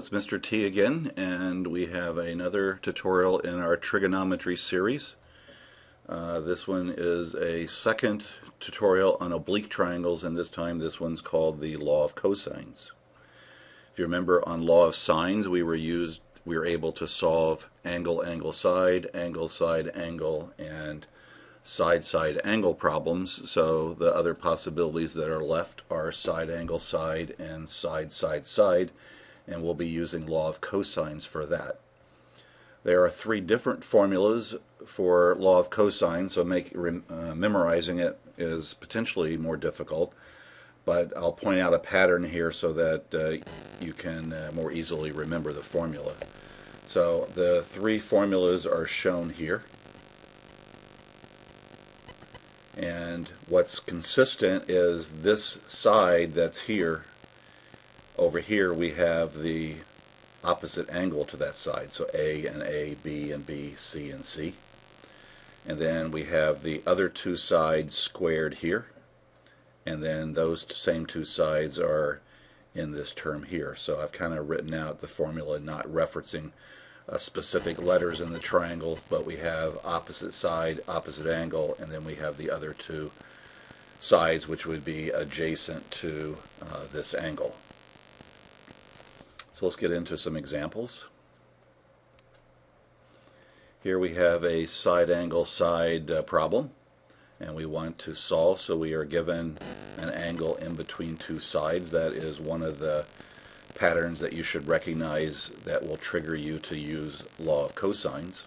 it's Mr. T again, and we have another tutorial in our trigonometry series. This one is a second tutorial on oblique triangles, and this time this one's called the Law of Cosines. If you remember, on Law of Sines we were able to solve angle, angle, side, angle, and side angle problems. So the other possibilities that are left are side, and side, and we'll be using Law of Cosines for that. There are three different formulas for Law of Cosines, so memorizing it is potentially more difficult, but I'll point out a pattern here so that you can more easily remember the formula. So the three formulas are shown here. And what's consistent is this side that's here. Over here we have the opposite angle to that side. So A and A, B and B, C and C. And then we have the other two sides squared here. And then those same two sides are in this term here. So I've kind of written out the formula, not referencing specific letters in the triangle, but we have opposite side, opposite angle, and then we have the other two sides which would be adjacent to this angle. So let's get into some examples. Here we have a side angle side problem, and we want to solve, so we are given an angle in between two sides. That is one of the patterns that you should recognize that will trigger you to use Law of Cosines.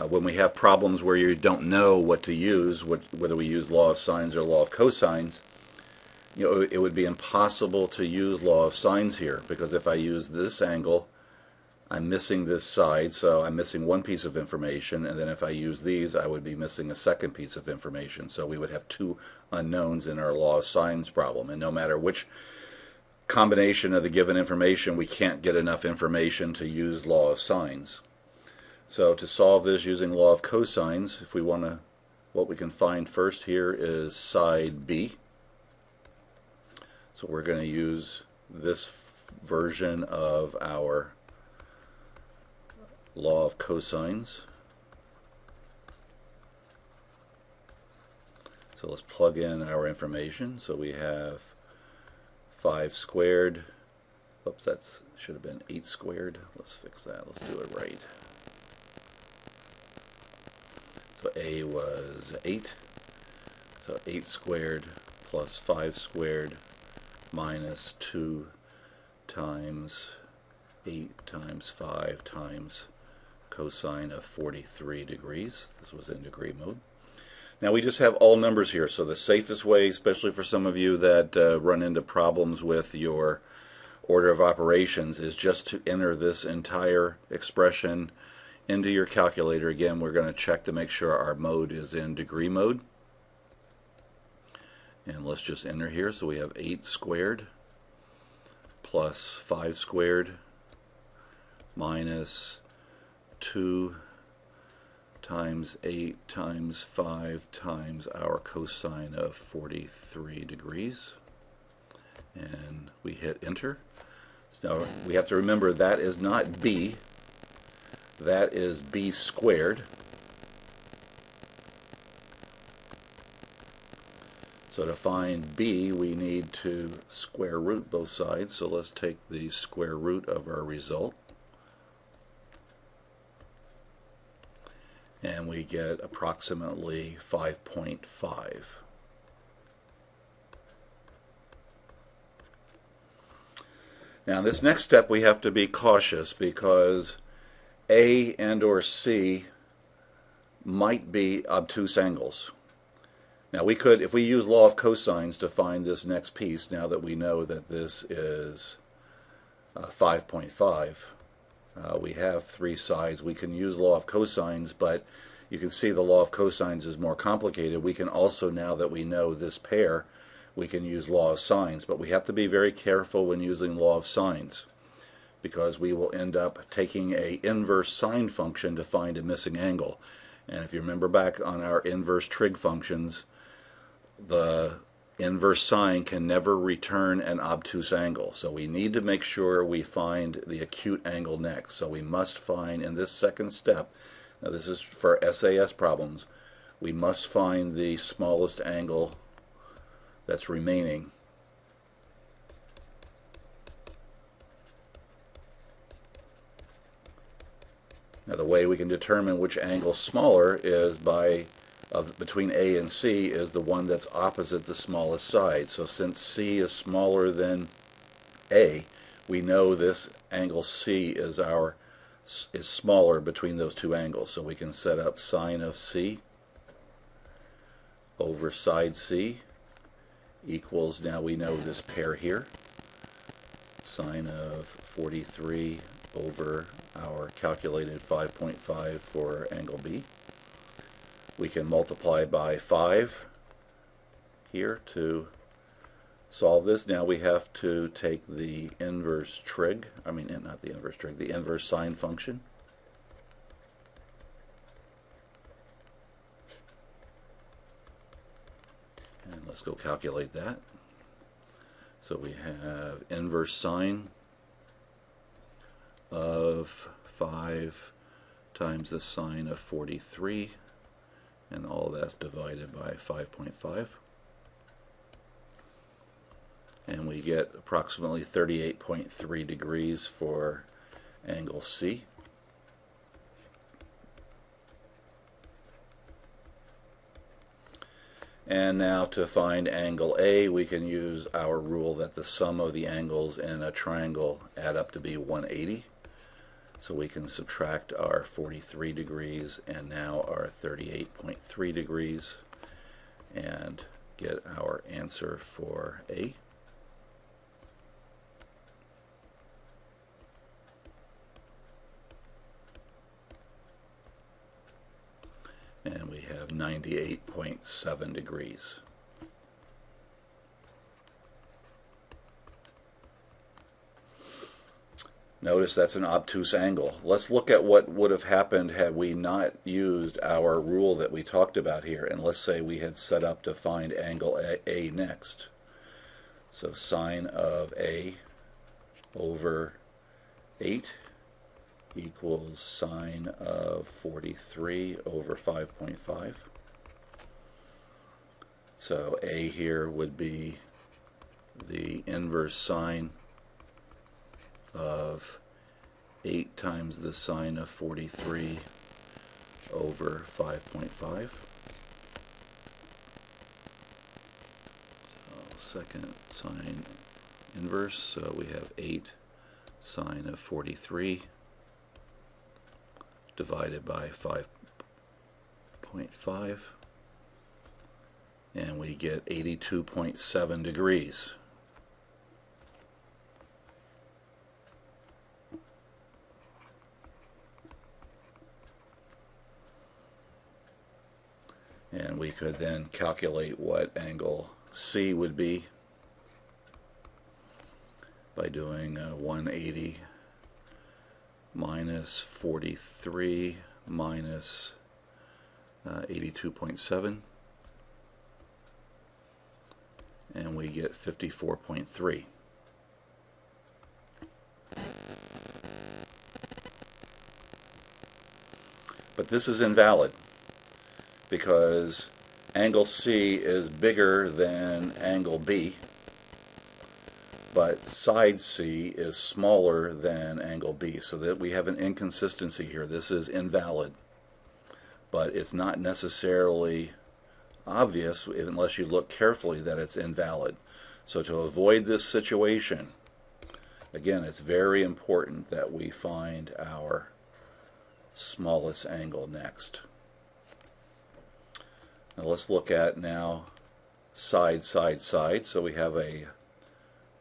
When we have problems where you don't know what to use, whether we use Law of Sines or Law of Cosines, it would be impossible to use Law of Sines here, because if I use this angle, I'm missing this side, so I'm missing one piece of information, and then if I use these, I would be missing a second piece of information. So we would have two unknowns in our Law of Sines problem, and no matter which combination of the given information, we can't get enough information to use Law of Sines. So to solve this using Law of Cosines, if we want to, what we can find first here is side B. So we're going to use this version of our Law of Cosines. So let's plug in our information. So we have 5 squared, oops, that should have been 8 squared. Let's fix that. Let's do it right. So A was 8. So 8 squared plus 5 squared minus 2 times 8 times 5 times cosine of 43 degrees. This was in degree mode. Now we just have all numbers here, so the safest way, especially for some of you that run into problems with your order of operations, is just to enter this entire expression into your calculator. Again, we're going to check to make sure our mode is in degree mode. And let's just enter here. So we have 8 squared plus 5 squared minus 2 times 8 times 5 times our cosine of 43 degrees, and we hit enter. So now we have to remember that is not B, that is B squared. So to find B, we need to square root both sides, so let's take the square root of our result. And we get approximately 5.5. Now this next step we have to be cautious, because A and or C might be obtuse angles. Now we could, if we use Law of Cosines to find this next piece, now that we know that this is 5.5, we have 3 sides. We can use Law of Cosines, but you can see the Law of Cosines is more complicated. We can also, now that we know this pair, we can use Law of Sines, but we have to be very careful when using Law of Sines, because we will end up taking a inverse sine function to find a missing angle. And if you remember back on our inverse trig functions, the inverse sine can never return an obtuse angle. So we need to make sure we find the acute angle next. So we must find in this second step, now this is for SAS problems, we must find the smallest angle that's remaining. Now the way we can determine which angle is smaller is between A and C is the one that's opposite the smallest side. So since C is smaller than A, we know this angle C is smaller between those two angles. So we can set up sine of C over side C equals, now we know this pair here, sine of 43 over our calculated 5.5 for angle B. We can multiply by 5 here to solve this. Now we have to take the inverse trig, not the inverse trig, the inverse sine function. And let's go calculate that. So we have inverse sine of 5 times the sine of 43, and all that's divided by 5.5. And we get approximately 38.3 degrees for angle C. And now to find angle A, we can use our rule that the sum of the angles in a triangle add up to be 180. So we can subtract our 43 degrees and now our 38.3 degrees and get our answer for A. And we have 98.7 degrees. Notice that's an obtuse angle. Let's look at what would have happened had we not used our rule that we talked about here. And let's say we had set up to find angle A next. So sine of A over 8 equals sine of 43 over 5.5. So A here would be the inverse sine of 8 times the sine of 43 over 5.5. So second sine inverse, so we have 8 sine of 43 divided by 5.5, and we get 82.7 degrees. And we could then calculate what angle C would be by doing 180 minus 43 minus 82.7, and we get 54.3. But this is invalid because angle C is bigger than angle B, but side C is smaller than angle B, so that we have an inconsistency here. This is invalid, but it's not necessarily obvious unless you look carefully that it's invalid. So to avoid this situation, again, it's very important that we find our smallest angle next. Now let's look at now side, side, side. So we have a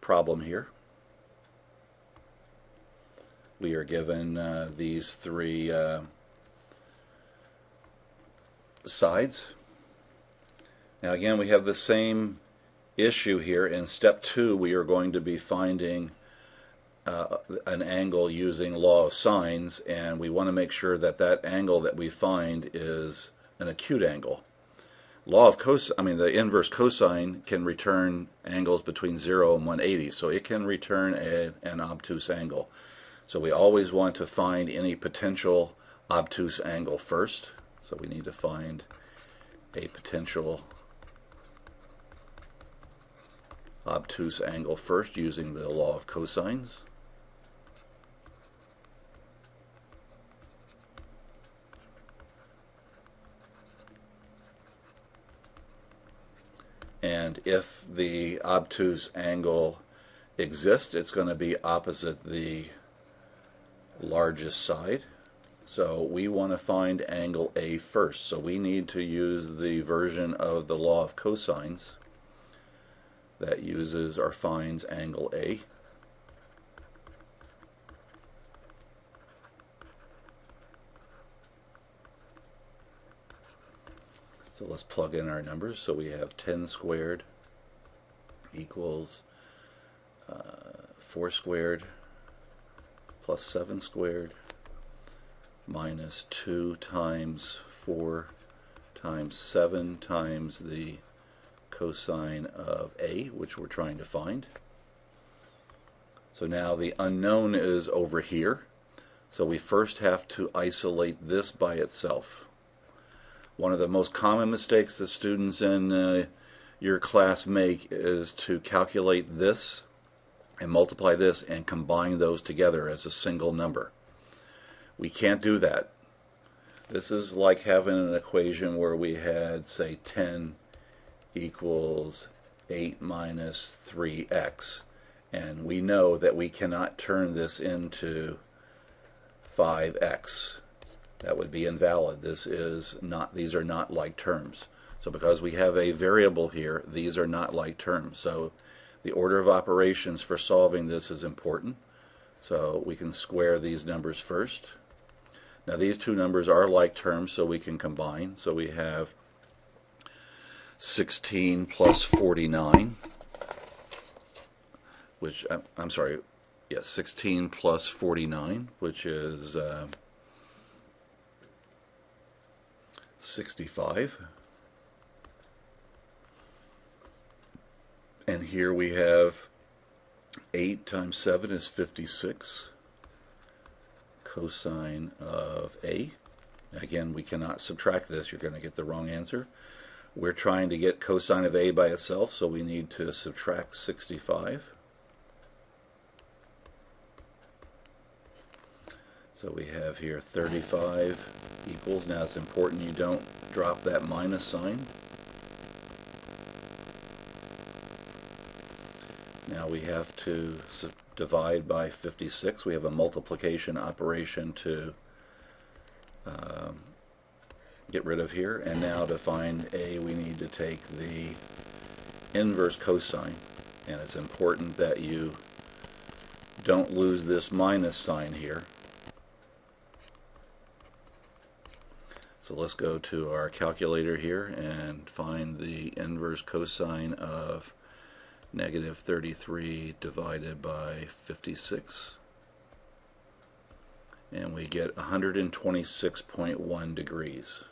problem here. We are given these three sides. Now again, we have the same issue here. In step 2, we are going to be finding an angle using law of sines, and we want to make sure that that angle that we find is an acute angle. the inverse cosine can return angles between 0 and 180, so it can return an obtuse angle. So we always want to find any potential obtuse angle first. So we need to find a potential obtuse angle first using the law of cosines. And if the obtuse angle exists, it's going to be opposite the largest side. So we want to find angle A first. So we need to use the version of the law of cosines that uses or finds angle A. So let's plug in our numbers. So we have 10 squared equals 4 squared plus 7 squared minus 2 times 4 times 7 times the cosine of A, which we're trying to find. So now the unknown is over here. So we first have to isolate this by itself. One of the most common mistakes that students in your class make is to calculate this and multiply this and combine those together as a single number. We can't do that. This is like having an equation where we had, say, 10 equals 8 minus 3x, and we know that we cannot turn this into 5x. That would be invalid. These are not like terms. So because we have a variable here, these are not like terms. So the order of operations for solving this is important. So we can square these numbers first. Now these two numbers are like terms, so we can combine. So we have 16 plus 49, which, I'm sorry, yes, 16 plus 49, which is 65. And here we have 8 times 7 is 56. Cosine of A. Again, we cannot subtract this. You're going to get the wrong answer. We're trying to get cosine of A by itself, so we need to subtract 65. So we have here 35 equals. Now it's important you don't drop that minus sign. Now we have to divide by 56. We have a multiplication operation to get rid of here. And now to find A, we need to take the inverse cosine. And it's important that you don't lose this minus sign here. So let's go to our calculator here and find the inverse cosine of negative 33 divided by 56. And we get 126.1 degrees.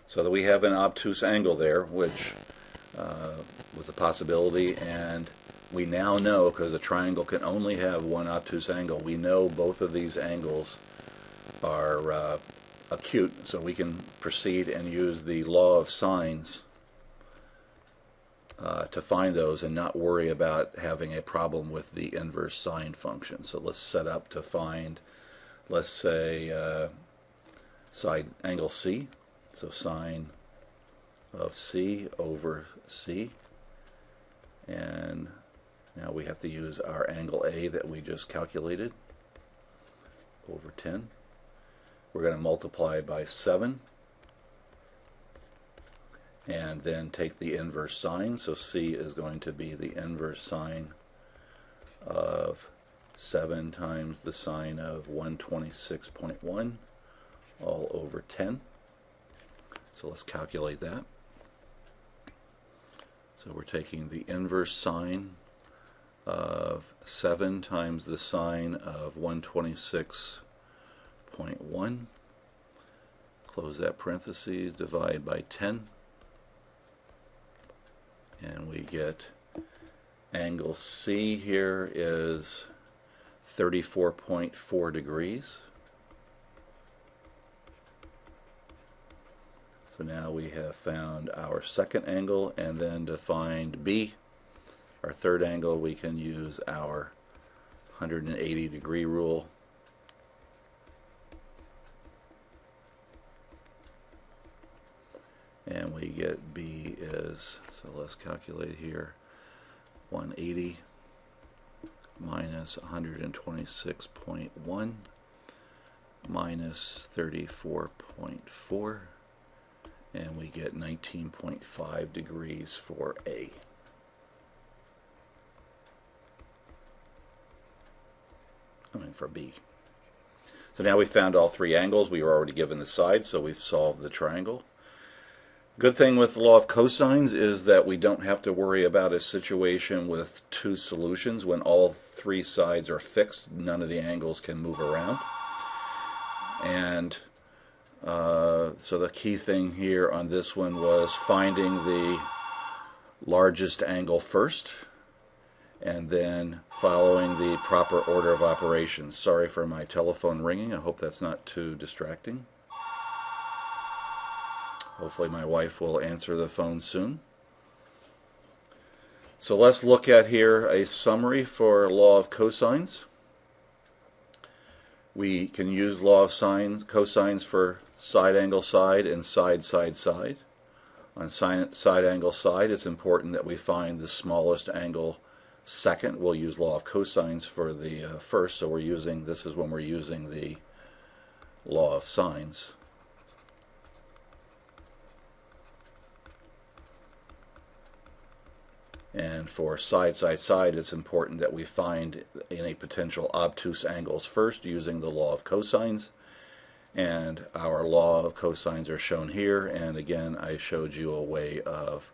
So that we have an obtuse angle there, which was a possibility, and we now know, because a triangle can only have one obtuse angle, we know both of these angles are acute, so we can proceed and use the law of sines to find those and not worry about having a problem with the inverse sine function. So let's set up to find, let's say, side angle C. So sine of C over C. And now we have to use our angle A that we just calculated over 10. We're going to multiply by 7 and then take the inverse sine. So C is going to be the inverse sine of 7 times the sine of 126.1 all over 10. So let's calculate that. So we're taking the inverse sine of 7 times the sine of 126.1. Close that parentheses, divide by 10, and we get angle C here is 34.4 degrees. So now we have found our second angle, and then to find B, our third angle, we can use our 180 degree rule. And we get B is, so let's calculate here, 180 minus 126.1 minus 34.4, and we get 19.5 degrees for A. For B. So now we found all three angles. We were already given the sides, so we've solved the triangle. Good thing with the law of cosines is that we don't have to worry about a situation with two solutions. When all three sides are fixed, none of the angles can move around. And so the key thing here on this one was finding the largest angle first, and then following the proper order of operations. Sorry for my telephone ringing. I hope that's not too distracting. Hopefully my wife will answer the phone soon. So let's look at here a summary for law of cosines. We can use law of cosines for side angle side and side side side. On side angle side, it's important that we find the smallest angle second. We'll use law of cosines for the first, so this is when we're using the law of sines. And for side, side, side, it's important that we find any potential obtuse angles first using the law of cosines. And our law of cosines are shown here, and again I showed you a way of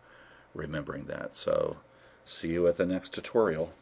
remembering that. So see you at the next tutorial.